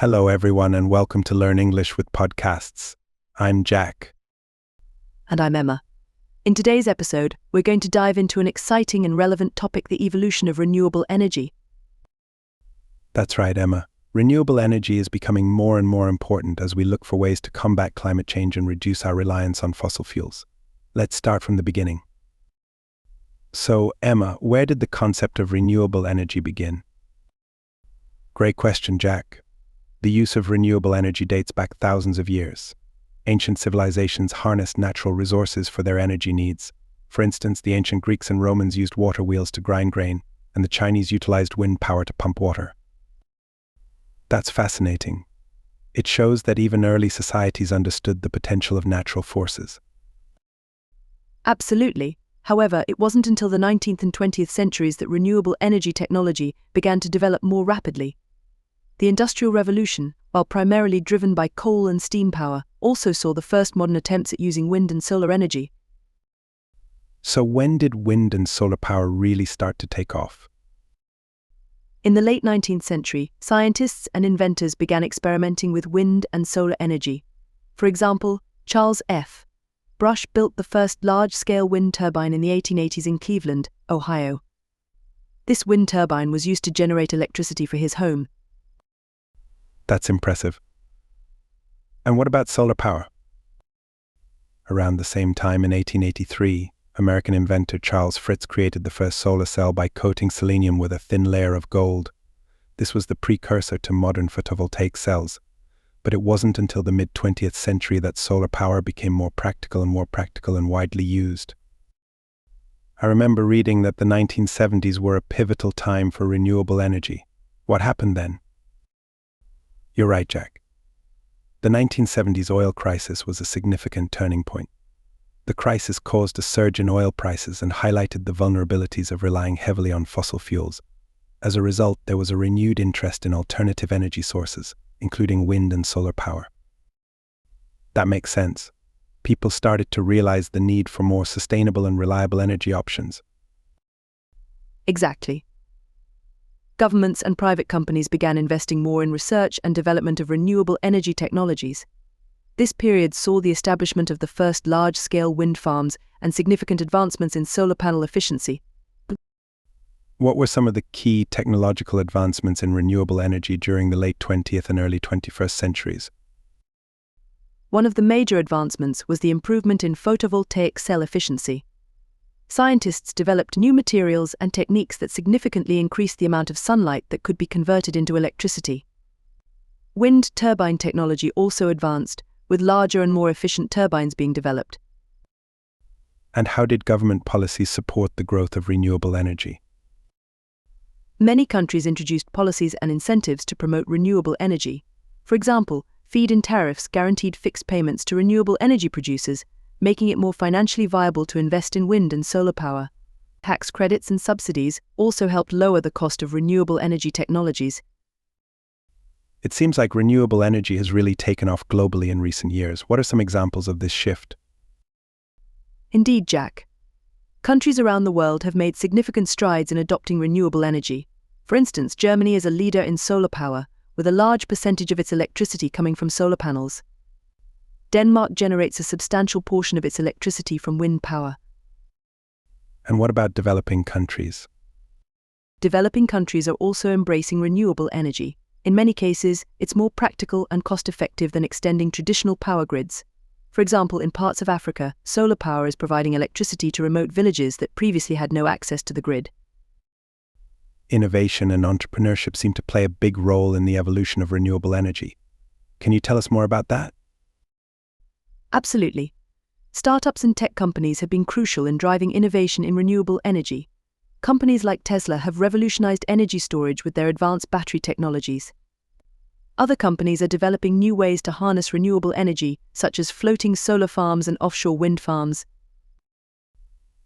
Hello, everyone, and welcome to Learn English with Podcasts. I'm Jack. And I'm Emma. In today's episode, we're going to dive into an exciting and relevant topic, the evolution of renewable energy. That's right, Emma. Renewable energy is becoming more and more important as we look for ways to combat climate change and reduce our reliance on fossil fuels. Let's start from the beginning. So, Emma, where did the concept of renewable energy begin? Great question, Jack. The use of renewable energy dates back thousands of years. Ancient civilizations harnessed natural resources for their energy needs. For instance, the ancient Greeks and Romans used water wheels to grind grain, and the Chinese utilized wind power to pump water. That's fascinating. It shows that even early societies understood the potential of natural forces. Absolutely. However, it wasn't until the 19th and 20th centuries that renewable energy technology began to develop more rapidly. The Industrial Revolution, while primarily driven by coal and steam power, also saw the first modern attempts at using wind and solar energy. So when did wind and solar power really start to take off? In the late 19th century, scientists and inventors began experimenting with wind and solar energy. For example, Charles F. Brush built the first large-scale wind turbine in the 1880s in Cleveland, Ohio. This wind turbine was used to generate electricity for his home. That's impressive. And what about solar power? Around the same time in 1883, American inventor Charles Fritz created the first solar cell by coating selenium with a thin layer of gold. This was the precursor to modern photovoltaic cells. But it wasn't until the mid-20th century that solar power became more practical and widely used. I remember reading that the 1970s were a pivotal time for renewable energy. What happened then? You're right, Jack. The 1970s oil crisis was a significant turning point. The crisis caused a surge in oil prices and highlighted the vulnerabilities of relying heavily on fossil fuels. As a result, there was a renewed interest in alternative energy sources, including wind and solar power. That makes sense. People started to realize the need for more sustainable and reliable energy options. Exactly. Governments and private companies began investing more in research and development of renewable energy technologies. This period saw the establishment of the first large-scale wind farms and significant advancements in solar panel efficiency. What were some of the key technological advancements in renewable energy during the late 20th and early 21st centuries? One of the major advancements was the improvement in photovoltaic cell efficiency. Scientists developed new materials and techniques that significantly increased the amount of sunlight that could be converted into electricity. Wind turbine technology also advanced, with larger and more efficient turbines being developed. And how did government policies support the growth of renewable energy? Many countries introduced policies and incentives to promote renewable energy. For example, feed-in tariffs guaranteed fixed payments to renewable energy producers, making it more financially viable to invest in wind and solar power. Tax credits and subsidies also helped lower the cost of renewable energy technologies. It seems like renewable energy has really taken off globally in recent years. What are some examples of this shift? Indeed, Jack. Countries around the world have made significant strides in adopting renewable energy. For instance, Germany is a leader in solar power, with a large percentage of its electricity coming from solar panels. Denmark generates a substantial portion of its electricity from wind power. And what about developing countries? Developing countries are also embracing renewable energy. In many cases, it's more practical and cost-effective than extending traditional power grids. For example, in parts of Africa, solar power is providing electricity to remote villages that previously had no access to the grid. Innovation and entrepreneurship seem to play a big role in the evolution of renewable energy. Can you tell us more about that? Absolutely. Startups and tech companies have been crucial in driving innovation in renewable energy. Companies like Tesla have revolutionized energy storage with their advanced battery technologies. Other companies are developing new ways to harness renewable energy, such as floating solar farms and offshore wind farms.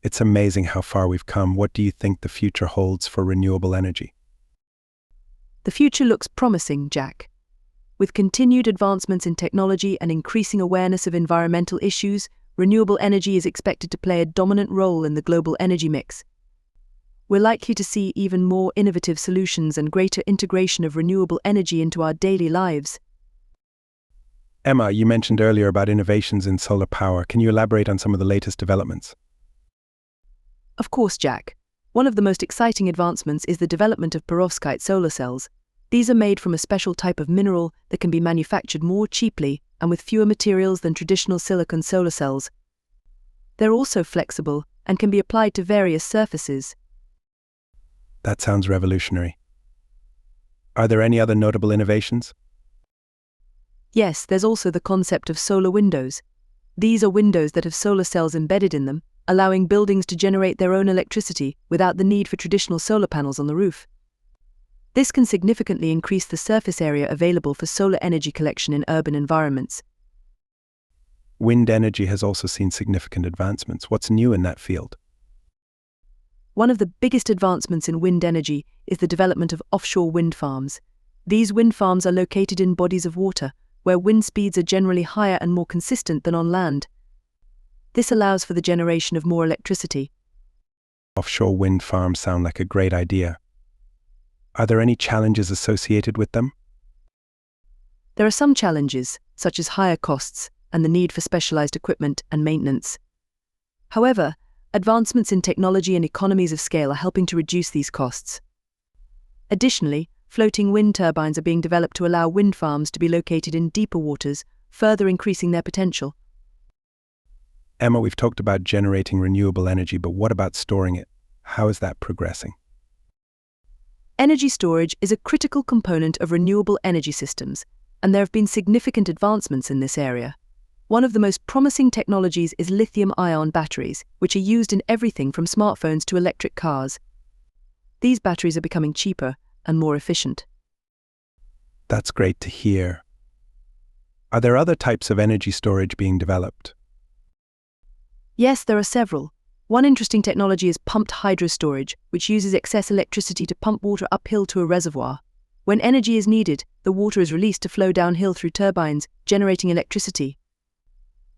It's amazing how far we've come. What do you think the future holds for renewable energy? The future looks promising, Jack. With continued advancements in technology and increasing awareness of environmental issues, renewable energy is expected to play a dominant role in the global energy mix. we're likely to see even more innovative solutions and greater integration of renewable energy into our daily lives. Emma, you mentioned earlier about innovations in solar power. Can you elaborate on some of the latest developments? Of course, Jack. One of the most exciting advancements is the development of perovskite solar cells. These are made from a special type of mineral that can be manufactured more cheaply and with fewer materials than traditional silicon solar cells. They're also flexible and can be applied to various surfaces. That sounds revolutionary. Are there any other notable innovations? Yes, there's also the concept of solar windows. These are windows that have solar cells embedded in them, allowing buildings to generate their own electricity without the need for traditional solar panels on the roof. This can significantly increase the surface area available for solar energy collection in urban environments. Wind energy has also seen significant advancements. What's new in that field? One of the biggest advancements in wind energy is the development of offshore wind farms. These wind farms are located in bodies of water, where wind speeds are generally higher and more consistent than on land. This allows for the generation of more electricity. Offshore wind farms sound like a great idea. Are there any challenges associated with them? There are some challenges, such as higher costs and the need for specialized equipment and maintenance. However, advancements in technology and economies of scale are helping to reduce these costs. Additionally, floating wind turbines are being developed to allow wind farms to be located in deeper waters, further increasing their potential. Emma, we've talked about generating renewable energy, but what about storing it? How is that progressing? Energy storage is a critical component of renewable energy systems, and there have been significant advancements in this area. One of the most promising technologies is lithium-ion batteries, which are used in everything from smartphones to electric cars. These batteries are becoming cheaper and more efficient. That's great to hear. Are there other types of energy storage being developed? Yes, there are several. One interesting technology is pumped hydro storage, which uses excess electricity to pump water uphill to a reservoir. When energy is needed, the water is released to flow downhill through turbines, generating electricity.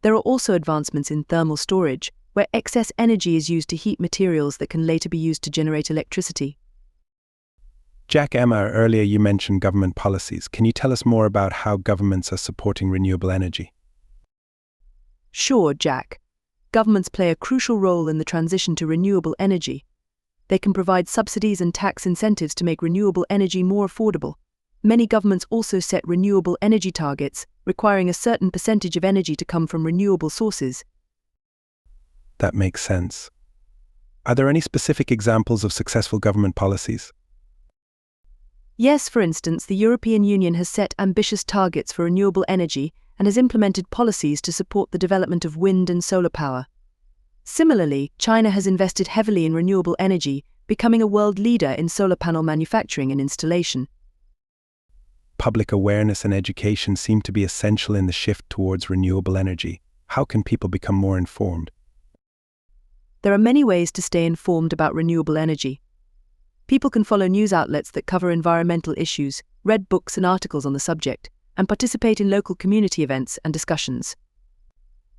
There are also advancements in thermal storage, where excess energy is used to heat materials that can later be used to generate electricity. Jack, Emma, earlier you mentioned government policies. Can you tell us more about how governments are supporting renewable energy? Sure, Jack. Governments play a crucial role in the transition to renewable energy. They can provide subsidies and tax incentives to make renewable energy more affordable. Many governments also set renewable energy targets, requiring a certain percentage of energy to come from renewable sources. That makes sense. Are there any specific examples of successful government policies? Yes, for instance, the European Union has set ambitious targets for renewable energy and has implemented policies to support the development of wind and solar power. Similarly, China has invested heavily in renewable energy, becoming a world leader in solar panel manufacturing and installation. Public awareness and education seem to be essential in the shift towards renewable energy. How can people become more informed? There are many ways to stay informed about renewable energy. People can follow news outlets that cover environmental issues, read books and articles on the subject, and participate in local community events and discussions.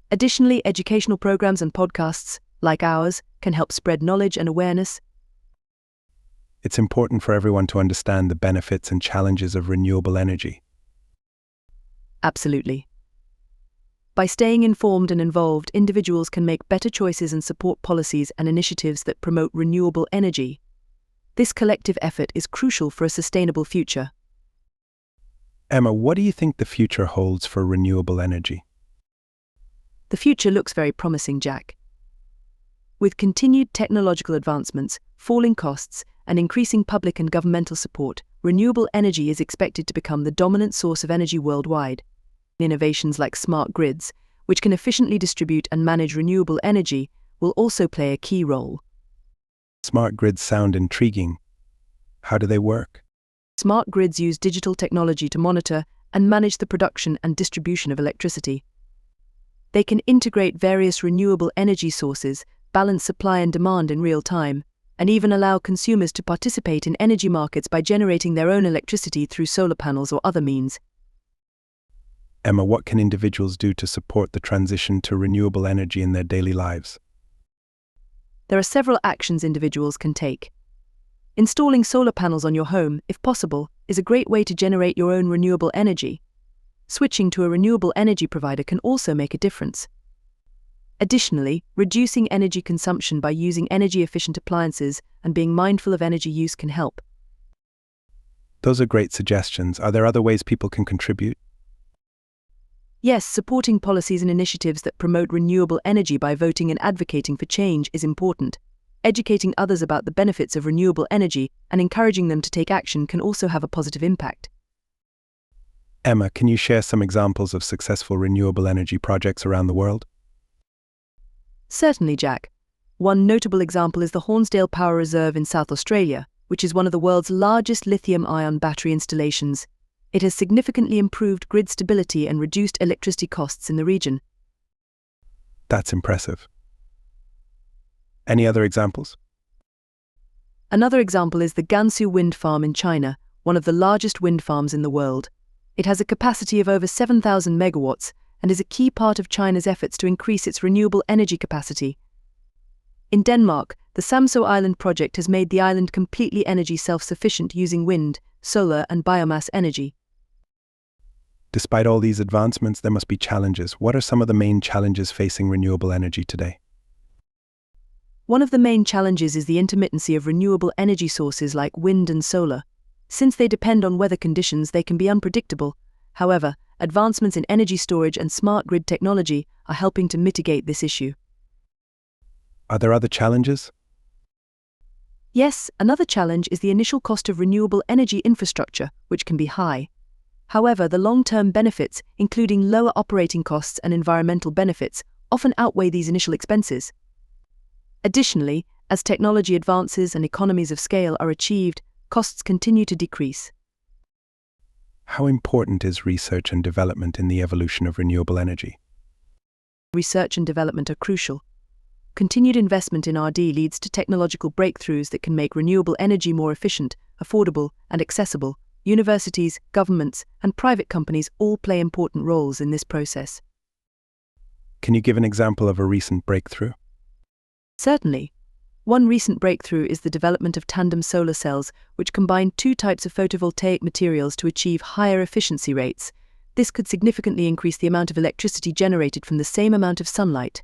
Additionally, educational programs and podcasts, like ours, can help spread knowledge and awareness. It's important for everyone to understand the benefits and challenges of renewable energy. Absolutely. By staying informed and involved, individuals can make better choices and support policies and initiatives that promote renewable energy. This collective effort is crucial for a sustainable future. Emma, what do you think the future holds for renewable energy? The future looks very promising, Jack. With continued technological advancements, falling costs, and increasing public and governmental support, renewable energy is expected to become the dominant source of energy worldwide. Innovations like smart grids, which can efficiently distribute and manage renewable energy, will also play a key role. Smart grids sound intriguing. How do they work? Smart grids use digital technology to monitor and manage the production and distribution of electricity. They can integrate various renewable energy sources, balance supply and demand in real time, and even allow consumers to participate in energy markets by generating their own electricity through solar panels or other means. Emma, what can individuals do to support the transition to renewable energy in their daily lives? There are several actions individuals can take. Installing solar panels on your home, if possible, is a great way to generate your own renewable energy. Switching to a renewable energy provider can also make a difference. Additionally, reducing energy consumption by using energy-efficient appliances and being mindful of energy use can help. Those are great suggestions. Are there other ways people can contribute? Yes, supporting policies and initiatives that promote renewable energy by voting and advocating for change is important. Educating others about the benefits of renewable energy and encouraging them to take action can also have a positive impact. Emma, can you share some examples of successful renewable energy projects around the world? Certainly, Jack. One notable example is the Hornsdale Power Reserve in South Australia, which is one of the world's largest lithium-ion battery installations. It has significantly improved grid stability and reduced electricity costs in the region. That's impressive. Any other examples? Another example is the Gansu wind farm in China, one of the largest wind farms in the world. It has a capacity of over 7,000 megawatts and is a key part of China's efforts to increase its renewable energy capacity. In Denmark, the Samsø Island project has made the island completely energy self-sufficient using wind, solar and biomass energy. Despite all these advancements, there must be challenges. What are some of the main challenges facing renewable energy today? One of the main challenges is the intermittency of renewable energy sources like wind and solar. Since they depend on weather conditions, they can be unpredictable. However, advancements in energy storage and smart grid technology are helping to mitigate this issue. Are there other challenges? Yes, another challenge is the initial cost of renewable energy infrastructure, which can be high. However, the long-term benefits, including lower operating costs and environmental benefits, often outweigh these initial expenses. Additionally, as technology advances and economies of scale are achieved, costs continue to decrease. How important is research and development in the evolution of renewable energy? Research and development are crucial. Continued investment in R&D leads to technological breakthroughs that can make renewable energy more efficient, affordable, and accessible. Universities, governments, and private companies all play important roles in this process. Can you give an example of a recent breakthrough? Certainly. One recent breakthrough is the development of tandem solar cells, which combine two types of photovoltaic materials to achieve higher efficiency rates. This could significantly increase the amount of electricity generated from the same amount of sunlight.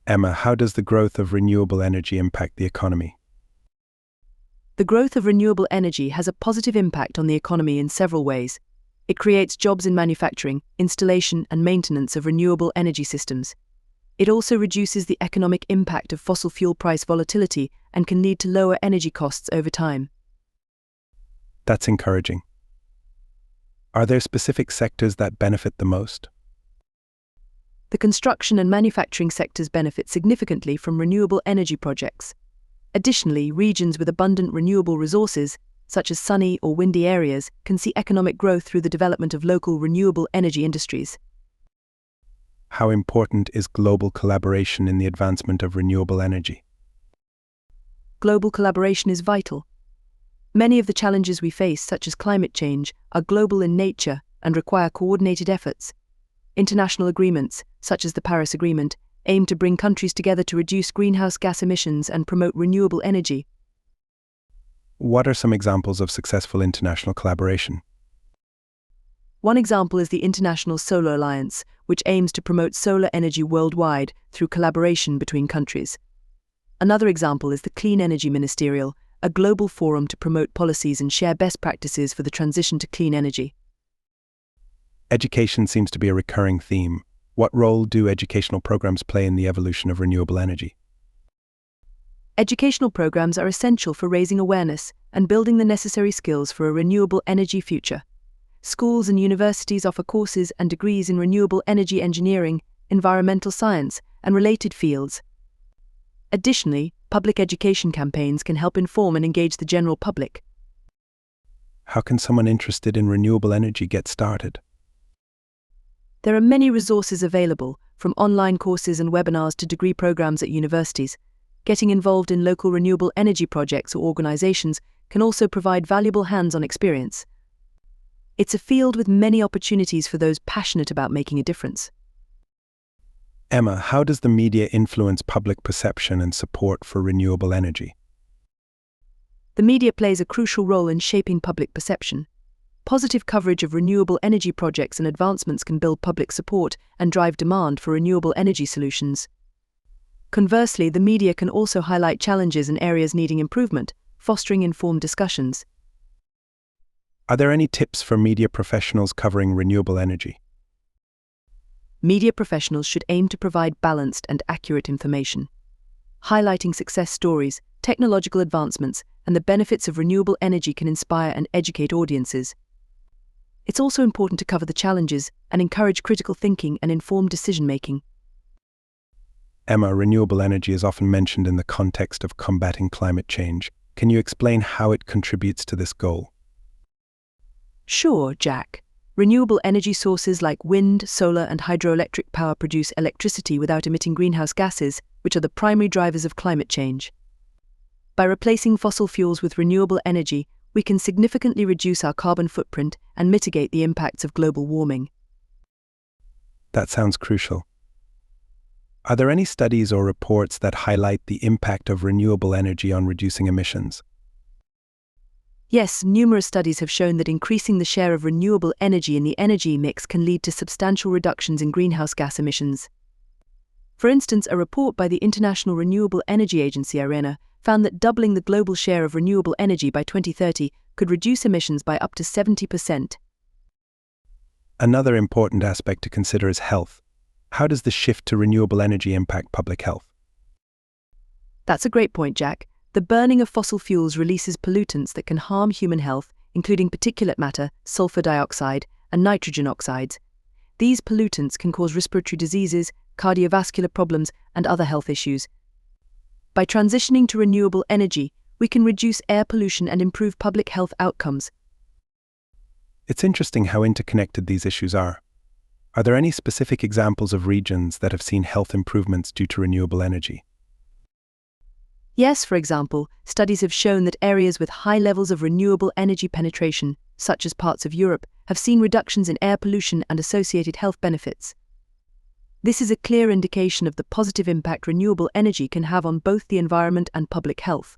Emma, how does the growth of renewable energy impact the economy? The growth of renewable energy has a positive impact on the economy in several ways. It creates jobs in manufacturing, installation, and maintenance of renewable energy systems. It also reduces the economic impact of fossil fuel price volatility and can lead to lower energy costs over time. That's encouraging. Are there specific sectors that benefit the most? The construction and manufacturing sectors benefit significantly from renewable energy projects. Additionally, regions with abundant renewable resources, such as sunny or windy areas, can see economic growth through the development of local renewable energy industries. How important is global collaboration in the advancement of renewable energy? Global collaboration is vital. Many of the challenges we face, such as climate change, are global in nature and require coordinated efforts. International agreements, such as the Paris Agreement, aim to bring countries together to reduce greenhouse gas emissions and promote renewable energy. What are some examples of successful international collaboration? One example is the International Solar Alliance, which aims to promote solar energy worldwide through collaboration between countries. Another example is the Clean Energy Ministerial, a global forum to promote policies and share best practices for the transition to clean energy. Education seems to be a recurring theme. What role do educational programs play in the evolution of renewable energy? Educational programs are essential for raising awareness and building the necessary skills for a renewable energy future. Schools and universities offer courses and degrees in renewable energy engineering, environmental science, and related fields. Additionally, public education campaigns can help inform and engage the general public. How can someone interested in renewable energy get started? There are many resources available, from online courses and webinars to degree programs at universities. Getting involved in local renewable energy projects or organizations can also provide valuable hands-on experience. It's a field with many opportunities for those passionate about making a difference. Emma, how does the media influence public perception and support for renewable energy? The media plays a crucial role in shaping public perception. Positive coverage of renewable energy projects and advancements can build public support and drive demand for renewable energy solutions. Conversely, the media can also highlight challenges and areas needing improvement, fostering informed discussions. Are there any tips for media professionals covering renewable energy? Media professionals should aim to provide balanced and accurate information, highlighting success stories, technological advancements, and the benefits of renewable energy can inspire and educate audiences. It's also important to cover the challenges and encourage critical thinking and informed decision-making. Emma, renewable energy is often mentioned in the context of combating climate change. Can you explain how it contributes to this goal? Sure, Jack. Renewable energy sources like wind, solar, and hydroelectric power produce electricity without emitting greenhouse gases, which are the primary drivers of climate change. By replacing fossil fuels with renewable energy, we can significantly reduce our carbon footprint and mitigate the impacts of global warming. That sounds crucial. Are there any studies or reports that highlight the impact of renewable energy on reducing emissions? Yes, numerous studies have shown that increasing the share of renewable energy in the energy mix can lead to substantial reductions in greenhouse gas emissions. For instance, a report by the International Renewable Energy Agency (IRENA) found that doubling the global share of renewable energy by 2030 could reduce emissions by up to 70%. Another important aspect to consider is health. How does the shift to renewable energy impact public health? That's a great point, Jack. The burning of fossil fuels releases pollutants that can harm human health, including particulate matter, sulfur dioxide, and nitrogen oxides. These pollutants can cause respiratory diseases, cardiovascular problems, and other health issues. By transitioning to renewable energy, we can reduce air pollution and improve public health outcomes. It's interesting how interconnected these issues are. Are there any specific examples of regions that have seen health improvements due to renewable energy? Yes, for example, studies have shown that areas with high levels of renewable energy penetration, such as parts of Europe, have seen reductions in air pollution and associated health benefits. This is a clear indication of the positive impact renewable energy can have on both the environment and public health.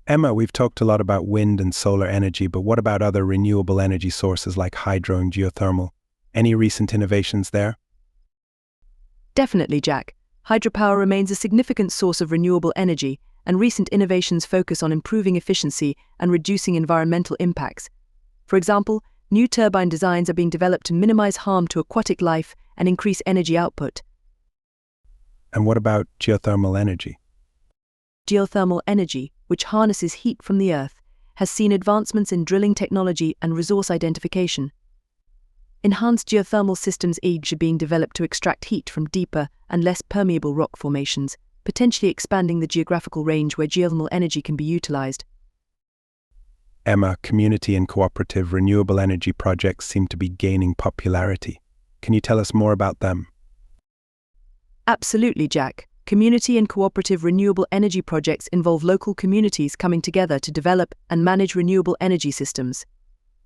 Emma, we've talked a lot about wind and solar energy, but what about other renewable energy sources like hydro and geothermal? Any recent innovations there? Definitely, Jack. Hydropower remains a significant source of renewable energy, and recent innovations focus on improving efficiency and reducing environmental impacts. For example, new turbine designs are being developed to minimize harm to aquatic life and increase energy output. And what about geothermal energy? Geothermal energy, which harnesses heat from the earth, has seen advancements in drilling technology and resource identification. Enhanced geothermal systems are being developed to extract heat from deeper and less permeable rock formations, potentially expanding the geographical range where geothermal energy can be utilized. Emma, community and cooperative renewable energy projects seem to be gaining popularity. Can you tell us more about them? Absolutely, Jack. Community and cooperative renewable energy projects involve local communities coming together to develop and manage renewable energy systems.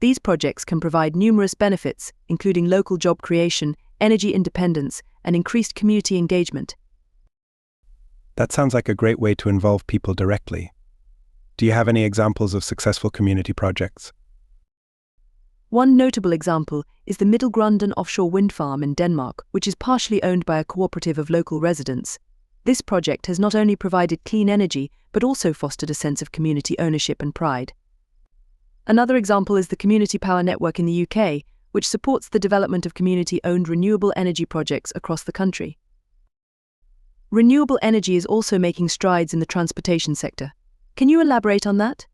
These projects can provide numerous benefits, including local job creation, energy independence, and increased community engagement. That sounds like a great way to involve people directly. Do you have any examples of successful community projects? One notable example is the Middelgrunden offshore wind farm in Denmark, which is partially owned by a cooperative of local residents. This project has not only provided clean energy, but also fostered a sense of community ownership and pride. Another example is the Community Power Network in the UK, which supports the development of community-owned renewable energy projects across the country. Renewable energy is also making strides in the transportation sector. Can you elaborate on that?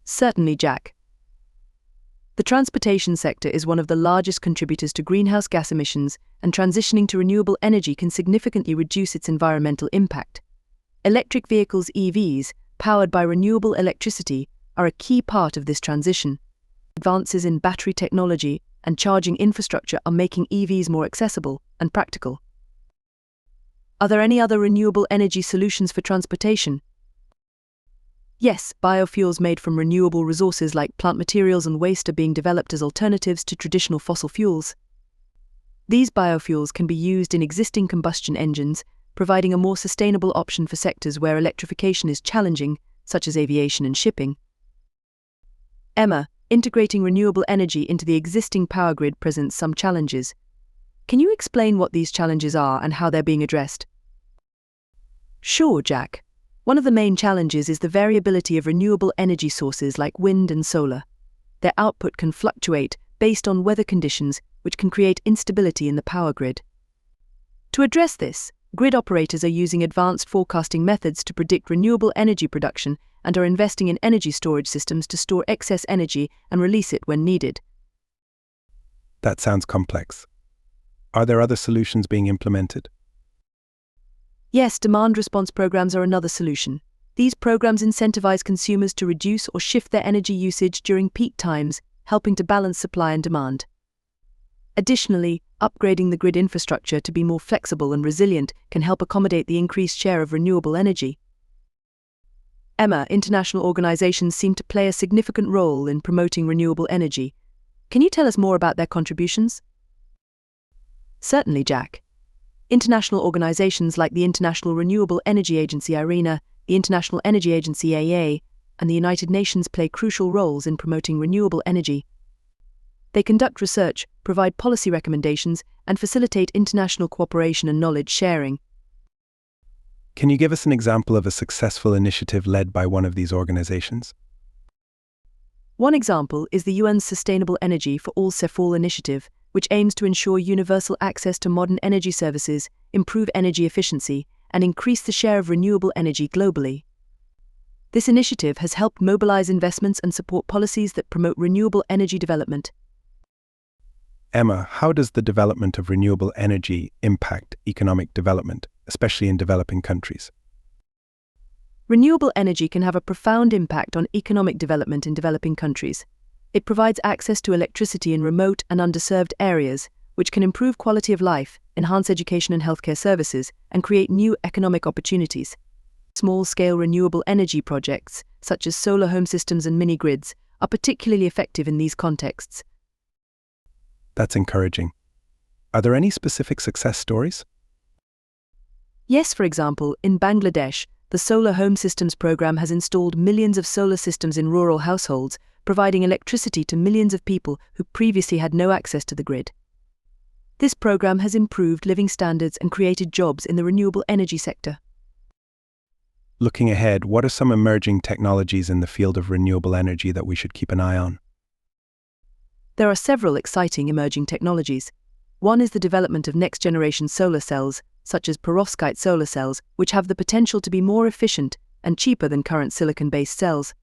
Certainly, Jack. The transportation sector is one of the largest contributors to greenhouse gas emissions, and transitioning to renewable energy can significantly reduce its environmental impact. Electric vehicles (EVs), powered by renewable electricity, are a key part of this transition. Advances in battery technology and charging infrastructure are making EVs more accessible and practical. Are there any other renewable energy solutions for transportation? Yes, biofuels made from renewable resources like plant materials and waste are being developed as alternatives to traditional fossil fuels. These biofuels can be used in existing combustion engines, providing a more sustainable option for sectors where electrification is challenging, such as aviation and shipping. Emma, integrating renewable energy into the existing power grid presents some challenges. Can you explain what these challenges are and how they're being addressed? Sure, Jack. One of the main challenges is the variability of renewable energy sources like wind and solar. Their output can fluctuate based on weather conditions, which can create instability in the power grid. To address this, grid operators are using advanced forecasting methods to predict renewable energy production and are investing in energy storage systems to store excess energy and release it when needed. That sounds complex. Are there other solutions being implemented? Yes, demand response programs are another solution. These programs incentivize consumers to reduce or shift their energy usage during peak times, helping to balance supply and demand. Additionally, upgrading the grid infrastructure to be more flexible and resilient can help accommodate the increased share of renewable energy. Emma, international organizations seem to play a significant role in promoting renewable energy. Can you tell us more about their contributions? Certainly, Jack. International organizations like the International Renewable Energy Agency IRENA, the International Energy Agency AA, and the United Nations play crucial roles in promoting renewable energy. They conduct research, provide policy recommendations, and facilitate international cooperation and knowledge sharing. Can you give us an example of a successful initiative led by one of these organizations? One example is the UN's Sustainable Energy for All CEFAL initiative, which aims to ensure universal access to modern energy services, improve energy efficiency, and increase the share of renewable energy globally. This initiative has helped mobilize investments and support policies that promote renewable energy development. Emma, how does the development of renewable energy impact economic development, especially in developing countries? Renewable energy can have a profound impact on economic development in developing countries. It provides access to electricity in remote and underserved areas, which can improve quality of life, enhance education and healthcare services, and create new economic opportunities. Small-scale renewable energy projects, such as solar home systems and mini-grids, are particularly effective in these contexts. That's encouraging. Are there any specific success stories? Yes, for example, in Bangladesh, the Solar Home Systems program has installed millions of solar systems in rural households, providing electricity to millions of people who previously had no access to the grid. This program has improved living standards and created jobs in the renewable energy sector. Looking ahead, what are some emerging technologies in the field of renewable energy that we should keep an eye on? There are several exciting emerging technologies. One is the development of next-generation solar cells, such as perovskite solar cells, which have the potential to be more efficient and cheaper than current silicon-based cells.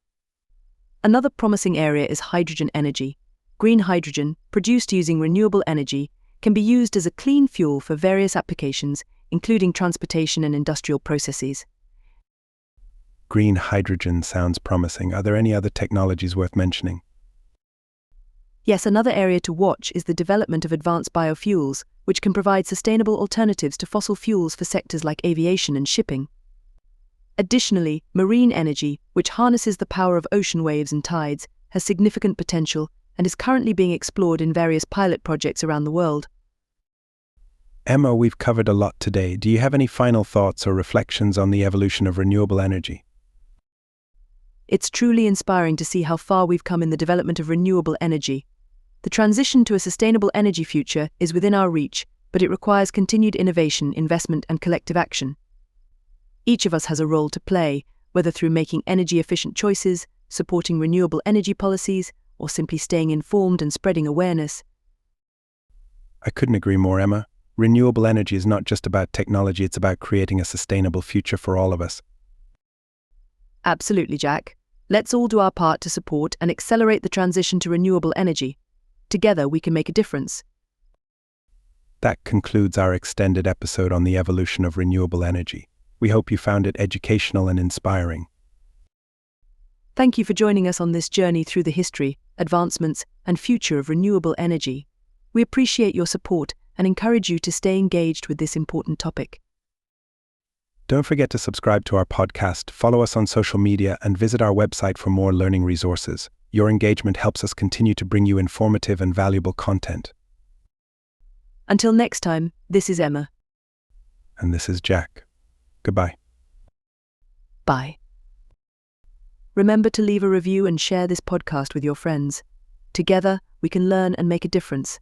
Another promising area is hydrogen energy. Green hydrogen, produced using renewable energy, can be used as a clean fuel for various applications, including transportation and industrial processes. Green hydrogen sounds promising. Are there any other technologies worth mentioning? Yes, another area to watch is the development of advanced biofuels, which can provide sustainable alternatives to fossil fuels for sectors like aviation and shipping. Additionally, marine energy, which harnesses the power of ocean waves and tides, has significant potential and is currently being explored in various pilot projects around the world. Emma, we've covered a lot today. Do you have any final thoughts or reflections on the evolution of renewable energy? It's truly inspiring to see how far we've come in the development of renewable energy. The transition to a sustainable energy future is within our reach, but it requires continued innovation, investment, and collective action. Each of us has a role to play, whether through making energy-efficient choices, supporting renewable energy policies, or simply staying informed and spreading awareness. I couldn't agree more, Emma. Renewable energy is not just about technology, it's about creating a sustainable future for all of us. Absolutely, Jack. Let's all do our part to support and accelerate the transition to renewable energy. Together, we can make a difference. That concludes our extended episode on the evolution of renewable energy. We hope you found it educational and inspiring. Thank you for joining us on this journey through the history, advancements, and future of renewable energy. We appreciate your support and encourage you to stay engaged with this important topic. Don't forget to subscribe to our podcast, follow us on social media, and visit our website for more learning resources. Your engagement helps us continue to bring you informative and valuable content. Until next time, this is Emma. And this is Jack. Goodbye. Bye. Remember to leave a review and share this podcast with your friends. Together, we can learn and make a difference.